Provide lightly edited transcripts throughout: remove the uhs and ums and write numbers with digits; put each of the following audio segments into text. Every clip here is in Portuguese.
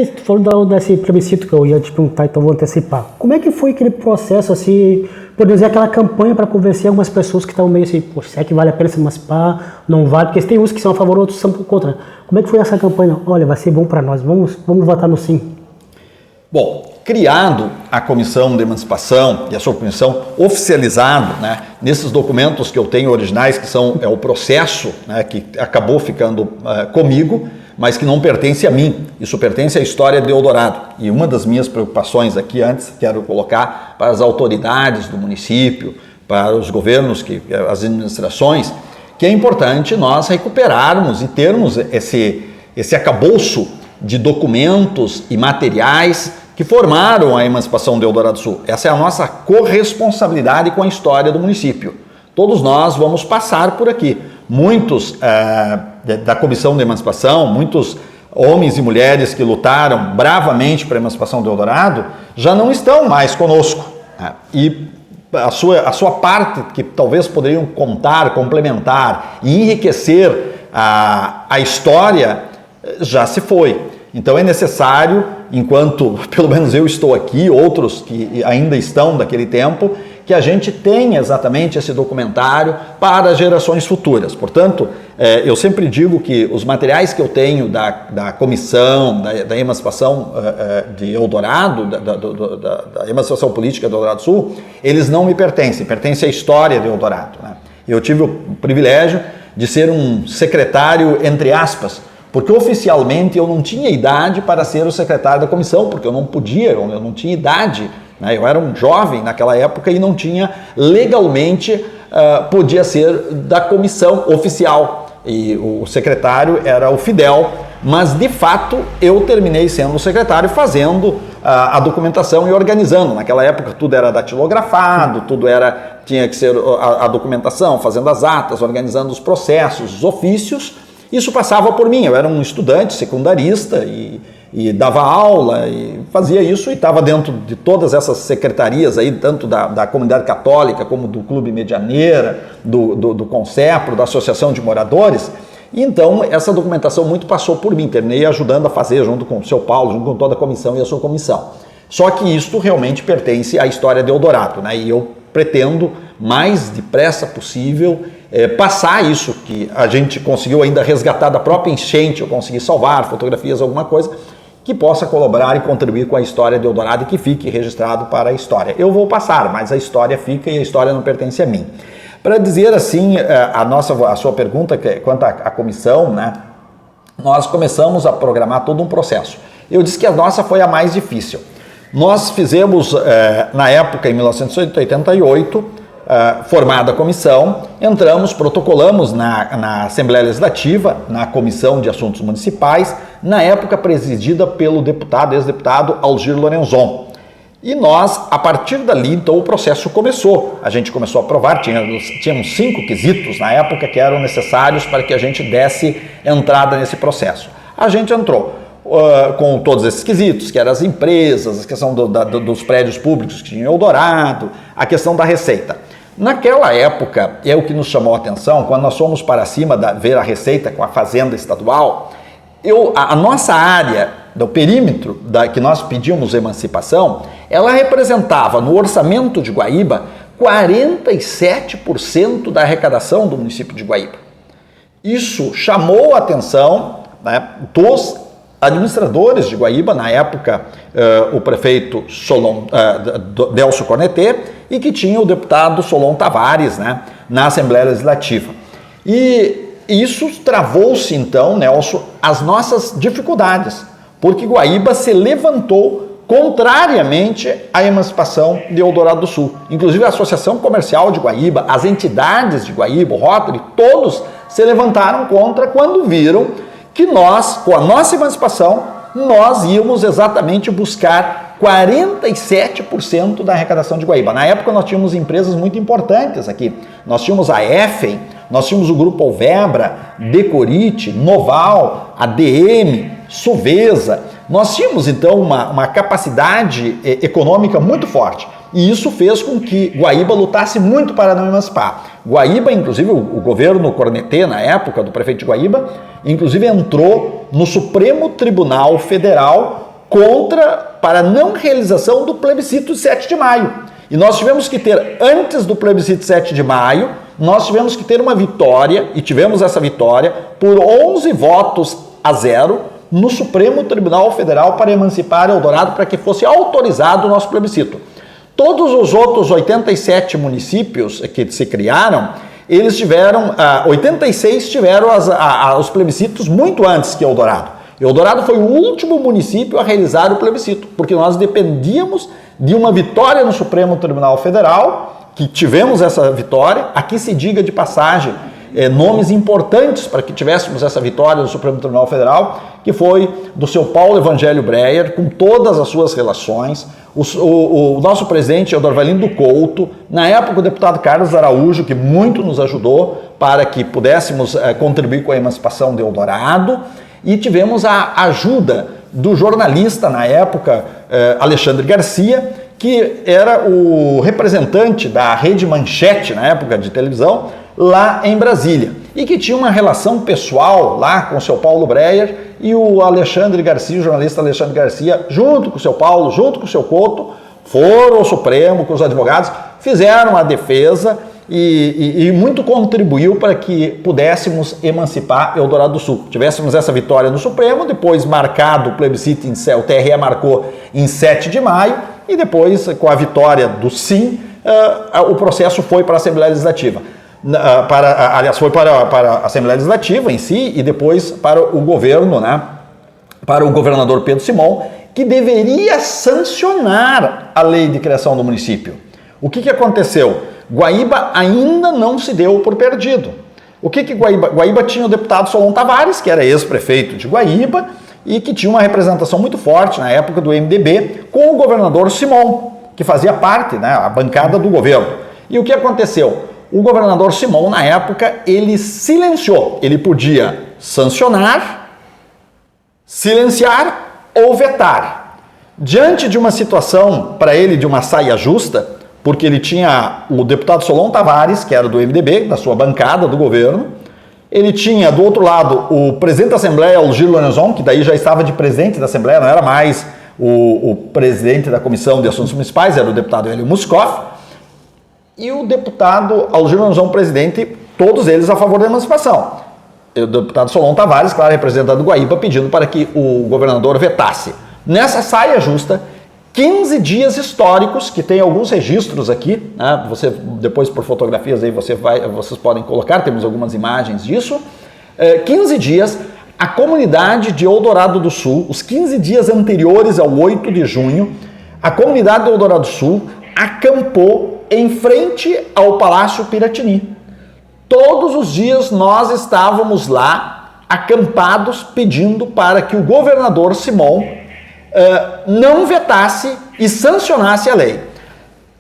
que falou desse plebiscito que eu ia te perguntar, então vou antecipar. Como é que foi aquele processo, assim, por dizer, aquela campanha para convencer algumas pessoas que estavam meio assim, poxa, será que vale a pena se emancipar? Não vale, porque tem uns que são a favor, outros são contra. Como é que foi essa campanha? Olha, vai ser bom para nós, vamos votar no sim. Bom, criado a Comissão de Emancipação e a sua comissão oficializado, né, nesses documentos que eu tenho originais, que são o processo, né, que acabou ficando comigo, mas que não pertence a mim, isso pertence à história de Eldorado. E uma das minhas preocupações aqui antes, quero colocar para as autoridades do município, para os governos, as administrações, que é importante nós recuperarmos e termos esse arcabouço de documentos e materiais que formaram a emancipação de Eldorado do Sul. Essa é a nossa corresponsabilidade com a história do município. Todos nós vamos passar por aqui. Muitos da Comissão de Emancipação, muitos homens e mulheres que lutaram bravamente para a emancipação de Eldorado já não estão mais conosco. E a sua parte, que talvez poderiam contar, complementar e enriquecer a história, já se foi. Então é necessário, enquanto pelo menos eu estou aqui, outros que ainda estão daquele tempo, que a gente tenha exatamente esse documentário para gerações futuras. Portanto, eu sempre digo que os materiais que eu tenho da comissão, da emancipação de Eldorado, da emancipação política de Eldorado do Sul, eles não me pertencem, pertencem à história de Eldorado, né? Eu tive o privilégio de ser um secretário, entre aspas, porque oficialmente eu não tinha idade para ser o secretário da comissão, porque eu não podia, eu não tinha idade, né? Eu era um jovem naquela época e não tinha, legalmente, podia ser da comissão oficial. E o secretário era o Fidel, mas de fato eu terminei sendo o secretário fazendo a documentação e organizando. Naquela época tudo era datilografado, tinha que ser a documentação, fazendo as atas, organizando os processos, os ofícios. Isso passava por mim, eu era um estudante secundarista e dava aula e fazia isso e estava dentro de todas essas secretarias aí, tanto da comunidade católica como do Clube Medianeira, do Concepro, da Associação de Moradores. E então essa documentação muito passou por mim, terminei ajudando a fazer junto com o seu Paulo, junto com toda a comissão e a sua comissão. Só que isto realmente pertence à história de Eldorado, né? E eu pretendo, mais depressa possível, passar isso que a gente conseguiu ainda resgatar da própria enchente, eu consegui salvar fotografias, alguma coisa, que possa colaborar e contribuir com a história de Eldorado e que fique registrado para a história. Eu vou passar, mas a história fica e a história não pertence a mim. Para dizer assim, a sua pergunta quanto à comissão, né, nós começamos a programar todo um processo. Eu disse que a nossa foi a mais difícil. Nós fizemos, na época, em 1988, formada a comissão, entramos, protocolamos na Assembleia Legislativa, na Comissão de Assuntos Municipais, na época presidida pelo ex-deputado Algir Lorenzon. E nós, a partir dali, então, o processo começou. A gente começou a aprovar, tínhamos 5 quesitos na época que eram necessários para que a gente desse entrada nesse processo. A gente entrou com todos esses quesitos, que eram as empresas, a questão dos prédios públicos que tinham Eldorado, a questão da receita. Naquela época, é o que nos chamou a atenção, quando nós fomos para cima ver a receita com a Fazenda Estadual, a nossa área, do perímetro que nós pedimos emancipação, ela representava no orçamento de Guaíba 47% da arrecadação do município de Guaíba. Isso chamou a atenção, né, dos administradores de Guaíba, na época o prefeito Delcio Cornetê, e que tinha o deputado Solon Tavares, né, na Assembleia Legislativa. E isso travou-se então, Nelson, as nossas dificuldades, porque Guaíba se levantou contrariamente à emancipação de Eldorado do Sul. Inclusive a Associação Comercial de Guaíba, as entidades de Guaíba, o Rotary, todos se levantaram contra quando viram que nós, com a nossa emancipação, nós íamos exatamente buscar 47% da arrecadação de Guaíba. Na época nós tínhamos empresas muito importantes aqui. Nós tínhamos a EFEM, nós tínhamos o Grupo Alvebra, Decorite, Noval, ADM, Suvesa. Nós tínhamos então uma capacidade econômica muito forte. E isso fez com que Guaíba lutasse muito para não emancipar. Guaíba, inclusive, o governo Cornetê, na época do prefeito de Guaíba, inclusive entrou no Supremo Tribunal Federal para a não realização do plebiscito de 7 de maio. E nós tivemos que ter, antes do plebiscito de 7 de maio, nós tivemos que ter uma vitória, e tivemos essa vitória, por 11 votos a 0 no Supremo Tribunal Federal para emancipar Eldorado, para que fosse autorizado o nosso plebiscito. Todos os outros 87 municípios que se criaram, eles tiveram, 86 tiveram os plebiscitos muito antes que Eldorado. Eldorado foi o último município a realizar o plebiscito, porque nós dependíamos de uma vitória no Supremo Tribunal Federal, que tivemos essa vitória. Aqui se diga de passagem nomes importantes para que tivéssemos essa vitória no Supremo Tribunal Federal, que foi do seu Paulo Evangelho Breyer, com todas as suas relações, o nosso presidente Eudorvalino Couto, na época o deputado Carlos Araújo, que muito nos ajudou para que pudéssemos contribuir com a emancipação de Eldorado, e tivemos a ajuda do jornalista na época, Alexandre Garcia, que era o representante da Rede Manchete, na época de televisão, lá em Brasília, e que tinha uma relação pessoal lá com o seu Paulo Breyer, e o Alexandre Garcia, o jornalista Alexandre Garcia, junto com o seu Paulo, junto com o seu Couto, foram ao Supremo com os advogados, fizeram a defesa e muito contribuiu para que pudéssemos emancipar Eldorado do Sul. Tivéssemos essa vitória no Supremo, depois marcado o plebiscito, o TRE marcou em 7 de maio, e depois, com a vitória do sim, o processo foi para a Assembleia Legislativa. Aliás, foi para a Assembleia Legislativa em si e depois para o governo, né? Para o governador Pedro Simão, que deveria sancionar a lei de criação do município. O que aconteceu? Guaíba ainda não se deu por perdido. O que Guaíba? Guaíba tinha o deputado Solon Tavares, que era ex-prefeito de Guaíba, e que tinha uma representação muito forte na época do MDB com o governador Simão, que fazia parte, né, a bancada do governo. E o que aconteceu? O governador Simão, na época, ele silenciou. Ele podia sancionar, silenciar ou vetar. Diante de uma situação, para ele, de uma saia justa, porque ele tinha o deputado Solon Tavares, que era do MDB, da sua bancada do governo, ele tinha, do outro lado, o presidente da Assembleia, o Gil Lorenzon, que daí já estava de presidente da Assembleia, não era mais o presidente da Comissão de Assuntos Municipais, era o deputado Hélio Muscoff, e o deputado Algir Lorenzon, presidente, todos eles a favor da emancipação. E o deputado Solon Tavares, claro, representando Guaíba, pedindo para que o governador vetasse. Nessa saia justa, 15 dias históricos, que tem alguns registros aqui, né? Você, depois por fotografias aí vocês podem colocar, temos algumas imagens disso. 15 dias, a comunidade de Eldorado do Sul, os 15 dias anteriores ao 8 de junho, a comunidade de Eldorado do Sul acampou em frente ao Palácio Piratini. Todos os dias nós estávamos lá, acampados, pedindo para que o governador Simão não vetasse e sancionasse a lei.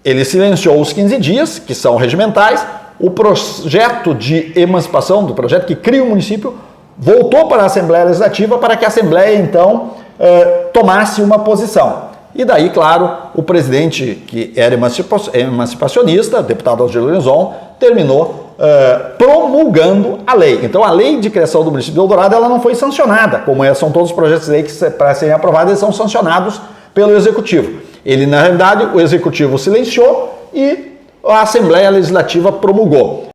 Ele silenciou os 15 dias, que são regimentais. O projeto de emancipação, do projeto que cria o município, voltou para a Assembleia Legislativa para que a Assembleia, então, tomasse uma posição. E daí, claro, o presidente, que era emancipacionista, deputado Algir Lorenzon, terminou promulgando a lei. Então, a lei de criação do município de Eldorado, ela não foi sancionada, como são todos os projetos de lei que, para serem aprovados, eles são sancionados pelo Executivo. Ele, na realidade, o Executivo silenciou e a Assembleia Legislativa promulgou.